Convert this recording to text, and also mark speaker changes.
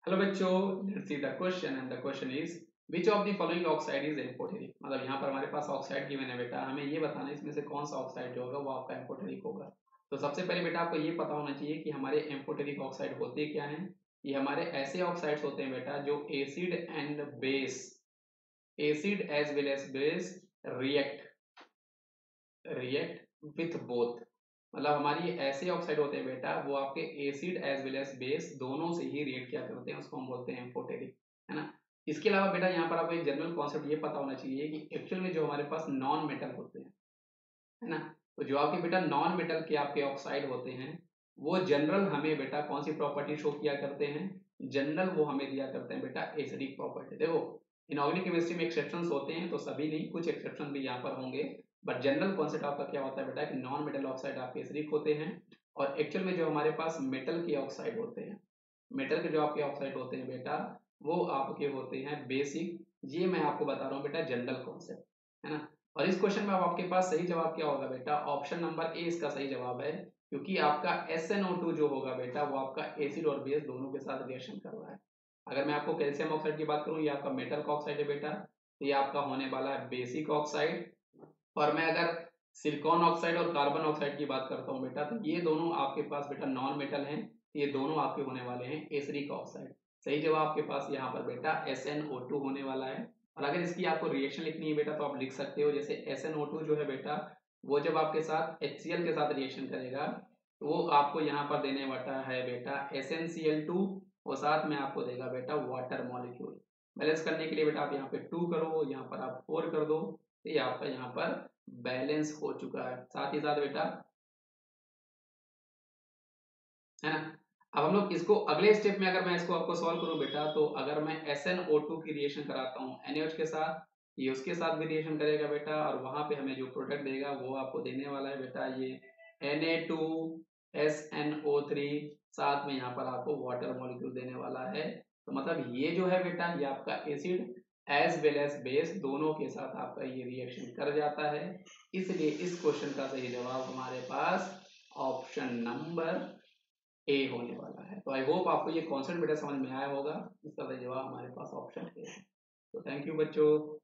Speaker 1: Hello बच्चों, let's see the question and the question is which of the following oxide is amphoteric. मतलब यहाँ पर हमारे पास oxide given है बेटा, हमें ये बताना है इसमें से कौन सा ऑक्साइड जो होगा वो आपका एम्फोटेरिक होगा। तो सबसे पहले बेटा आपको ये पता होना चाहिए कि हमारे एम्फोटेरिक ऑक्साइड होते क्या हैं। ये हमारे ऐसे ऑक्साइड्स होते हैं बेटा जो acid and base, acid as well as base react with both. मतलब हमारी ऐसे ऑक्साइड होते हैं बेटा वो आपके acid as well as base दोनों से ही रिएक्ट क्या करते हैं, उसको हम बोलते हैं एम्फोटेरिक, है ना। इसके अलावा बेटा यहाँ पर आपको एक जनरल कॉन्सेप्ट ये पता होना चाहिए कि एक्चुअल में जो हमारे पास नॉन मेटल होते हैं, है ना, तो जो आपके बेटा नॉन मेटल के आपके ऑक्साइड होते हैं वो जनरल हमें बेटा कौन सी प्रॉपर्टी शो किया करते हैं, जनरल वो हमें दिया करते हैं बेटा एसिडिक प्रॉपर्टी। देखो इनऑर्गेनिक केमिस्ट्री में एक्सेप्शंस होते हैं, तो सभी नहीं, कुछ एक्सेप्शन भी यहाँ पर होंगे, बट जनरल कॉन्सेप्ट आपका क्या होता है बेटा कि नॉन मेटल ऑक्साइड आपके एसिडिक होते हैं और एक्चुअल में जो हमारे पास मेटल के ऑक्साइड होते हैं, मेटल के जो आपके ऑक्साइड होते हैं बेटा वो आपके होते हैं बेसिक। ये मैं आपको बता रहा हूँ बेटा जनरल कॉन्सेप्ट, है ना। और इस क्वेश्चन में अब आपके पास सही जवाब क्या होगा बेटा, ऑप्शन नंबर ए इसका सही जवाब है, क्योंकि आपका SnO2 जो होगा बेटा वो आपका एसिड और बेस दोनों के साथ रिएक्शन कर रहा है। अगर मैं आपको कैल्शियम ऑक्साइड की बात करूँ, ये आपका मेटल का ऑक्साइड है बेटा, तो ये आपका होने वाला है बेसिक ऑक्साइड। और मैं अगर सिलिकॉन ऑक्साइड और कार्बन ऑक्साइड की बात करता हूँ बेटा, तो ये दोनों आपके पास बेटा नॉन मेटल हैं, ये दोनों आपके होने वाले हैं एसिडिक ऑक्साइड। सही जवाब आपके पास यहाँ पर बेटा SnO2 होने वाला है। और अगर इसकी आपको रिएक्शन लिखनी है बेटा तो आप लिख सकते हो, जैसे SnO2 जो है बेटा वो जब आपके साथ HCl के साथ रिएक्शन करेगा तो वो आपको यहाँ पर देने वाला है बेटा SnCl2 और साथ में आपको देगा बेटा वाटर मॉलिक्यूल। बैलेंस करने के लिए बेटा आप यहाँ पे 2 करो, यहाँ पर आप 4 कर दो, तो ये आपका यहाँ पर बैलेंस हो चुका है। साथ ही साथ बेटा, है ना, अब हम लोग इसको अगले स्टेप में अगर मैं इसको आपको सॉल्व करूं बेटा, तो अगर मैं SnO2 की रिएक्शन कराता हूं NaOH के साथ, ये उसके साथ भी रिएक्शन करेगा बेटा और वहां पे हमें जो प्रोडक्ट देगा वो आपको देने वाला है बेटा ये Na2SnO3, साथ में यहाँ पर आपको वाटर मॉलिक्यूल देने वाला है। तो मतलब ये जो है बेटा ये आपका acid as well as base दोनों के साथ आपका ये रिएक्शन कर जाता है, इसलिए इस क्वेश्चन का सही जवाब हमारे पास ऑप्शन नंबर ए होने वाला है। तो आई होप आपको ये कॉन्सेप्ट बेटा समझ में आया होगा, इसका सही जवाब हमारे पास ऑप्शन ए है। तो थैंक यू बच्चों।